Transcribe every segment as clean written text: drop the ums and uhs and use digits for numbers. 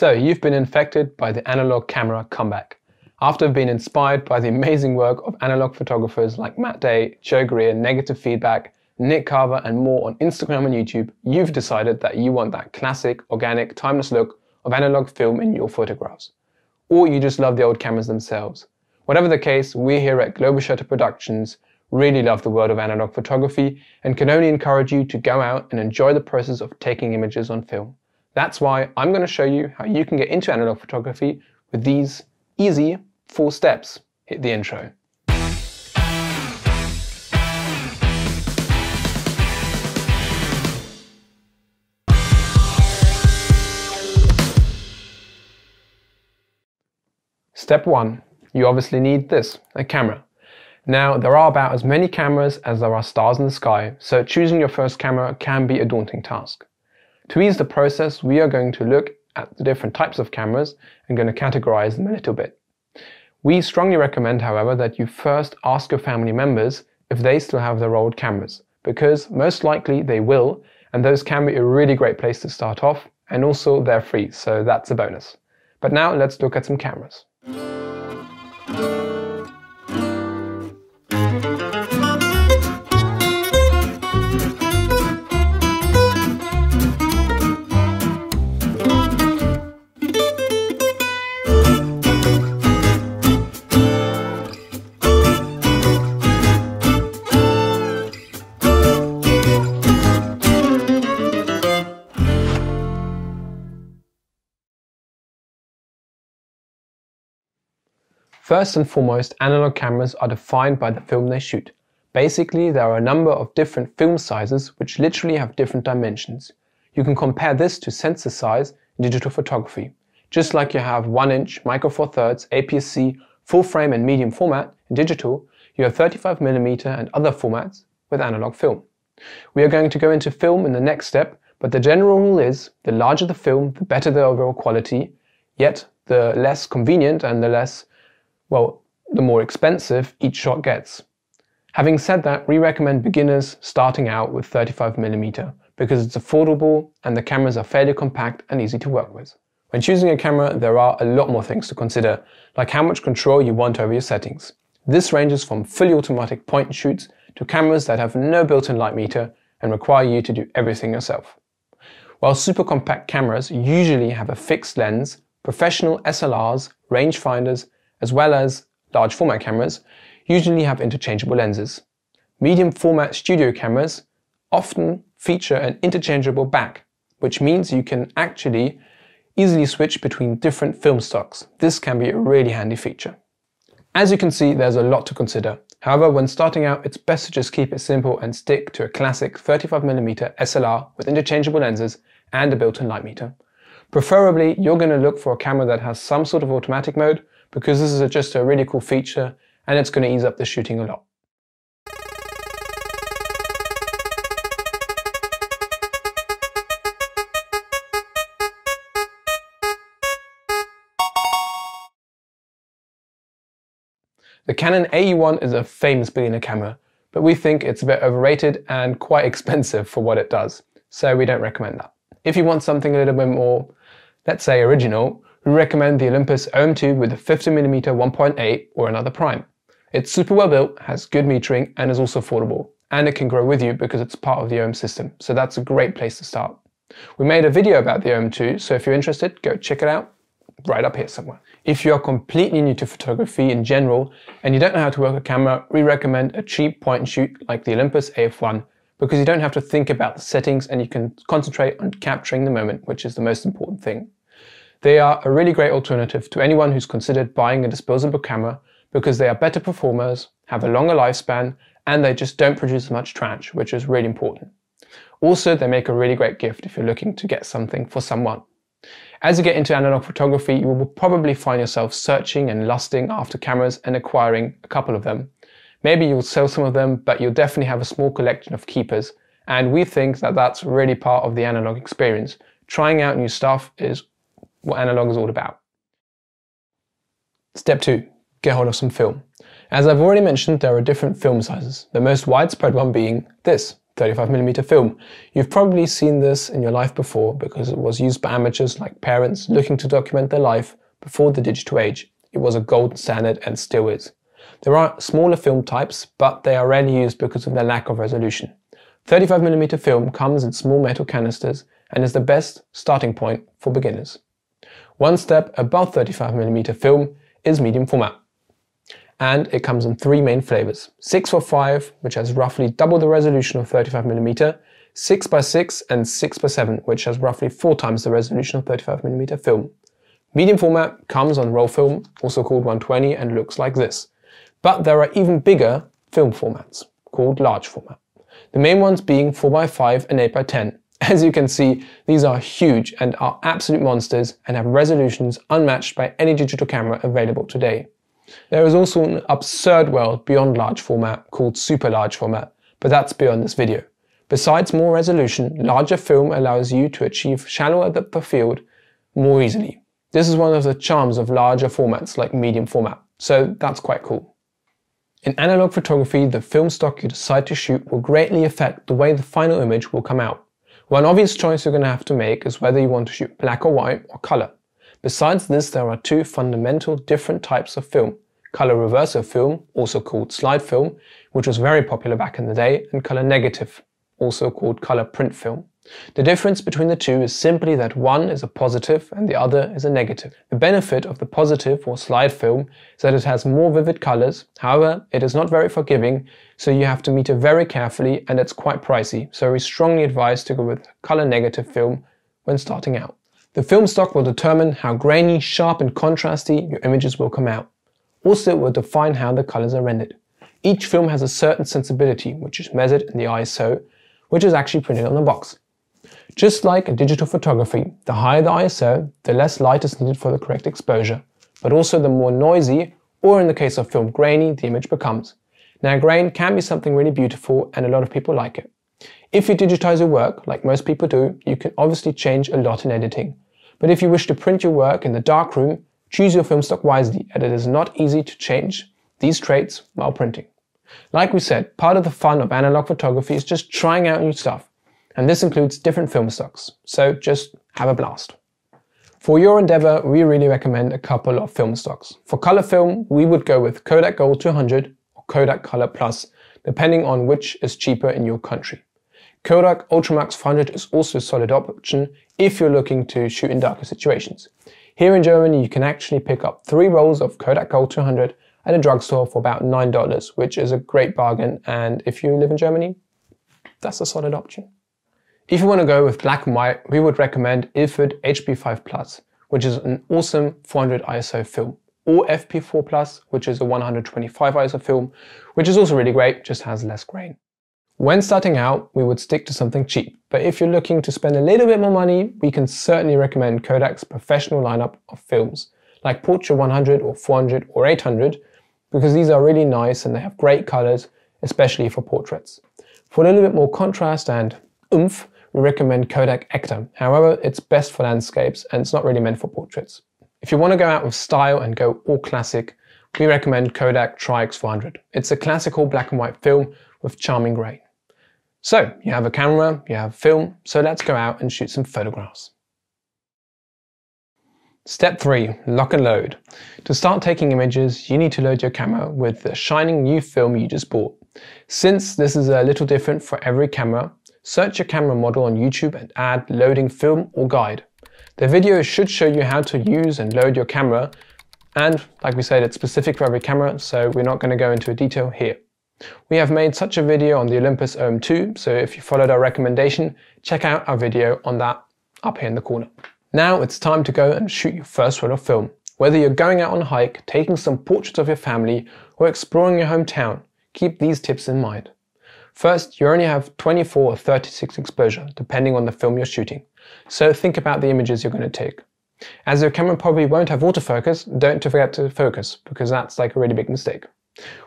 So you've been infected by the analog camera comeback. After being inspired by the amazing work of analog photographers like Matt Day, Joe Greer, Negative Feedback, Nick Carver and more on Instagram and YouTube, you've decided that you want that classic, organic, timeless look of analog film in your photographs. Or you just love the old cameras themselves. Whatever the case, we here at Global Shutter Productions really love the world of analog photography and can only encourage you to go out and enjoy the process of taking images on film. That's why I'm going to show you how you can get into analog photography with these easy 4 steps. Hit the intro. Step 1. You obviously need this, a camera. Now, there are about as many cameras as there are stars in the sky, so choosing your first camera can be a daunting task. To ease the process, we are going to look at the different types of cameras and going to categorize them a little bit. We strongly recommend, however, that you first ask your family members if they still have their old cameras, because most likely they will, and those can be a really great place to start off, and also they're free, so that's a bonus. But now let's look at some cameras. First and foremost, analog cameras are defined by the film they shoot. Basically, there are a number of different film sizes which literally have different dimensions. You can compare this to sensor size in digital photography. Just like you have 1-inch, micro four thirds, APS-C, full frame and medium format in digital, you have 35mm and other formats with analog film. We are going to go into film in the next step, but the general rule is the larger the film, the better the overall quality, yet the less convenient and the more expensive each shot gets. Having said that, we recommend beginners starting out with 35mm because it's affordable and the cameras are fairly compact and easy to work with. When choosing a camera, there are a lot more things to consider, like how much control you want over your settings. This ranges from fully automatic point and shoots to cameras that have no built-in light meter and require you to do everything yourself. While super compact cameras usually have a fixed lens, professional SLRs, rangefinders, as well as large format cameras, usually have interchangeable lenses. Medium format studio cameras often feature an interchangeable back, which means you can actually easily switch between different film stocks. This can be a really handy feature. As you can see, there's a lot to consider. However, when starting out, it's best to just keep it simple and stick to a classic 35mm SLR with interchangeable lenses and a built-in light meter. Preferably, you're going to look for a camera that has some sort of automatic mode, because this is just a really cool feature and it's going to ease up the shooting a lot. The Canon AE-1 is a famous beginner camera, but we think it's a bit overrated and quite expensive for what it does, so we don't recommend that. If you want something a little bit more, let's say, original, we recommend the Olympus OM2 with a 50mm 1.8 or another prime. It's super well built, has good metering and is also affordable. And it can grow with you because it's part of the OM system, so that's a great place to start. We made a video about the OM2, so if you're interested, go check it out right up here somewhere. If you are completely new to photography in general and you don't know how to work a camera, we recommend a cheap point and shoot like the Olympus AF1 because you don't have to think about the settings and you can concentrate on capturing the moment, which is the most important thing. They are a really great alternative to anyone who's considered buying a disposable camera because they are better performers, have a longer lifespan, and they just don't produce as much trash, which is really important. Also, they make a really great gift if you're looking to get something for someone. As you get into analog photography, you will probably find yourself searching and lusting after cameras and acquiring a couple of them. Maybe you'll sell some of them, but you'll definitely have a small collection of keepers, and we think that that's really part of the analog experience. Trying out new stuff is what analog is all about. Step 2. Get hold of some film. As I've already mentioned, there are different film sizes, the most widespread one being this, 35mm film. You've probably seen this in your life before because it was used by amateurs like parents looking to document their life before the digital age. It was a golden standard and still is. There are smaller film types, but they are rarely used because of their lack of resolution. 35mm film comes in small metal canisters and is the best starting point for beginners. One step above 35mm film is medium format. And it comes in three main flavors: 6x5, which has roughly double the resolution of 35mm, 6x6 and 6x7, which has roughly 4 times the resolution of 35mm film. Medium format comes on roll film, also called 120, and looks like this. But there are even bigger film formats, called large format. The main ones being 4x5 and 8x10. As you can see, these are huge and are absolute monsters and have resolutions unmatched by any digital camera available today. There is also an absurd world beyond large format called super large format, but that's beyond this video. Besides more resolution, larger film allows you to achieve shallower depth of field more easily. This is one of the charms of larger formats like medium format, so that's quite cool. In analog photography, the film stock you decide to shoot will greatly affect the way the final image will come out. One obvious choice you're going to have to make is whether you want to shoot black or white or color. Besides this, there are two fundamental different types of film: color reverso film, also called slide film, which was very popular back in the day, and color negative, also called color print film. The difference between the two is simply that one is a positive and the other is a negative. The benefit of the positive or slide film is that it has more vivid colors. However, it is not very forgiving, so you have to meter very carefully and it's quite pricey, so we strongly advise to go with color negative film when starting out. The film stock will determine how grainy, sharp and contrasty your images will come out. Also, it will define how the colors are rendered. Each film has a certain sensibility, which is measured in the ISO, which is actually printed on the box. Just like in digital photography, the higher the ISO, the less light is needed for the correct exposure, but also the more noisy, or in the case of film, grainy, the image becomes. Now, grain can be something really beautiful and a lot of people like it. If you digitize your work, like most people do, you can obviously change a lot in editing. But if you wish to print your work in the darkroom, choose your film stock wisely, and it is not easy to change these traits while printing. Like we said, part of the fun of analog photography is just trying out new stuff, and this includes different film stocks, so just have a blast. For your endeavor, we really recommend a couple of film stocks. For color film, we would go with Kodak Gold 200 or Kodak Color Plus, depending on which is cheaper in your country. Kodak Ultramax 400 is also a solid option if you're looking to shoot in darker situations. Here in Germany, you can actually pick up 3 rolls of Kodak Gold 200 at a drugstore for about $9, which is a great bargain, and if you live in Germany, that's a solid option. If you want to go with black and white, we would recommend Ilford HP5 Plus, which is an awesome 400 ISO film, or FP4 Plus, which is a 125 ISO film, which is also really great, just has less grain. When starting out, we would stick to something cheap, but if you're looking to spend a little bit more money, we can certainly recommend Kodak's professional lineup of films, like Portra 100 or 400 or 800, because these are really nice and they have great colors, especially for portraits. For a little bit more contrast and oomph, we recommend Kodak Ektar. However, it's best for landscapes and it's not really meant for portraits. If you want to go out with style and go all classic, we recommend Kodak Tri-X 400. It's a classical black and white film with charming grain. So, you have a camera, you have film, so let's go out and shoot some photographs. Step 3. Lock and load. To start taking images, you need to load your camera with the shining new film you just bought. Since this is a little different for every camera, search your camera model on YouTube and add loading film or guide. The video should show you how to use and load your camera, and like we said, it's specific for every camera, so we're not going to go into detail here. We have made such a video on the Olympus OM2, so if you followed our recommendation, check out our video on that up here in the corner. Now it's time to go and shoot your first roll of film. Whether you're going out on a hike, taking some portraits of your family, or exploring your hometown, keep these tips in mind. First, you only have 24 or 36 exposure, depending on the film you're shooting. So think about the images you're going to take. As your camera probably won't have autofocus, don't forget to focus, because that's like a really big mistake.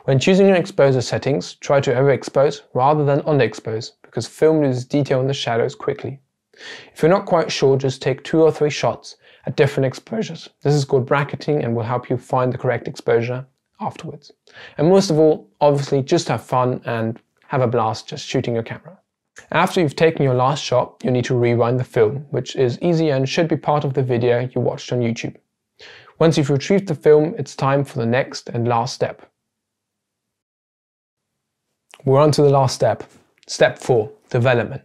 When choosing your exposure settings, try to overexpose rather than underexpose, because film loses detail in the shadows quickly. If you're not quite sure, just take 2 or 3 shots at different exposures. This is called bracketing and will help you find the correct exposure afterwards. And most of all, obviously, just have fun and have a blast just shooting your camera. After you've taken your last shot, you'll need to rewind the film, which is easy and should be part of the video you watched on YouTube. Once you've retrieved the film, it's time for the next and last step. We're on to the last step. Step 4, development.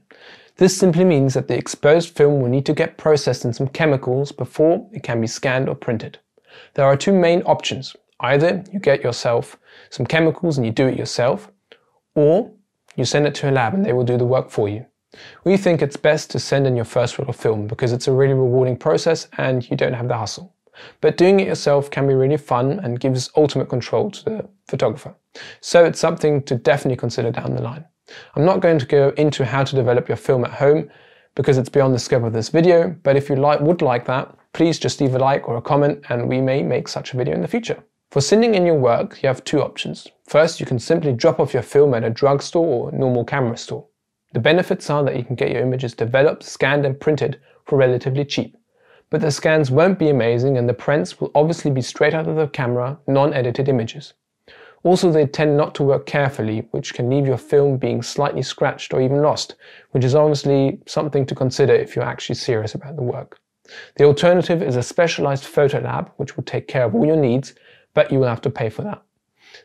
This simply means that the exposed film will need to get processed in some chemicals before it can be scanned or printed. There are two main options. Either you get yourself some chemicals and you do it yourself, or you send it to a lab and they will do the work for you. We think it's best to send in your first roll of film because it's a really rewarding process and you don't have the hustle. But doing it yourself can be really fun and gives ultimate control to the photographer. So it's something to definitely consider down the line. I'm not going to go into how to develop your film at home because it's beyond the scope of this video, but if you would like that, please just leave a like or a comment and we may make such a video in the future. For sending in your work, you have two options. First, you can simply drop off your film at a drugstore or normal camera store. The benefits are that you can get your images developed, scanned and printed for relatively cheap. But the scans won't be amazing and the prints will obviously be straight out of the camera, non-edited images. Also, they tend not to work carefully, which can leave your film being slightly scratched or even lost, which is honestly something to consider if you're actually serious about the work. The alternative is a specialized photo lab, which will take care of all your needs, but you will have to pay for that.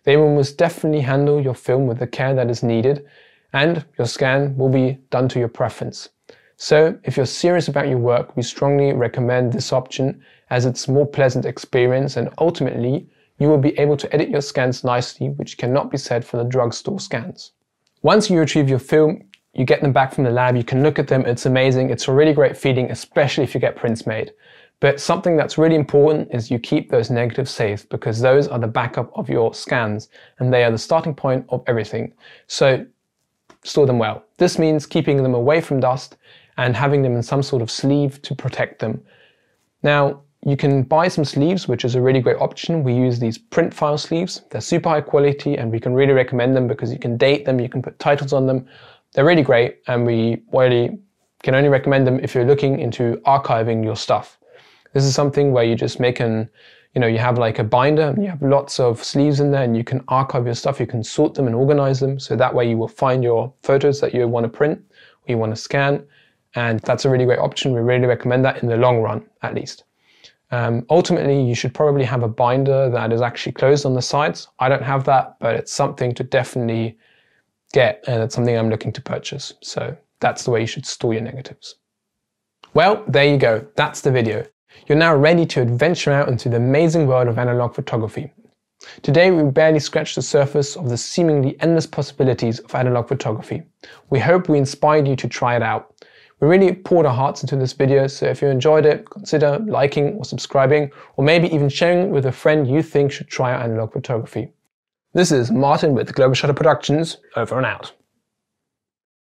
They will most definitely handle your film with the care that is needed, and your scan will be done to your preference. So, if you're serious about your work, we strongly recommend this option as it's a more pleasant experience and ultimately you will be able to edit your scans nicely, which cannot be said for the drugstore scans. Once you retrieve your film, you get them back from the lab, you can look at them, it's amazing, it's a really great feeling, especially if you get prints made. But something that's really important is you keep those negatives safe because those are the backup of your scans and they are the starting point of everything. So store them well. This means keeping them away from dust and having them in some sort of sleeve to protect them. Now, you can buy some sleeves, which is a really great option. We use these print file sleeves. They're super high quality and we can really recommend them because you can date them, you can put titles on them. They're really great and we really can only recommend them if you're looking into archiving your stuff. This is something where you just make you have like a binder and you have lots of sleeves in there and you can archive your stuff, you can sort them and organize them so that way you will find your photos that you want to print or you want to scan, and that's a really great option. We really recommend that in the long run at least. Ultimately, you should probably have a binder that is actually closed on the sides. I don't have that, but it's something to definitely get and it's something I'm looking to purchase. So that's the way you should store your negatives. Well, there you go. That's the video. You're now ready to adventure out into the amazing world of analog photography. Today we barely scratched the surface of the seemingly endless possibilities of analog photography. We hope we inspired you to try it out. We really poured our hearts into this video, so if you enjoyed it, consider liking or subscribing, or maybe even sharing it with a friend you think should try out analog photography. This is Martin with Global Shutter Productions, over and out.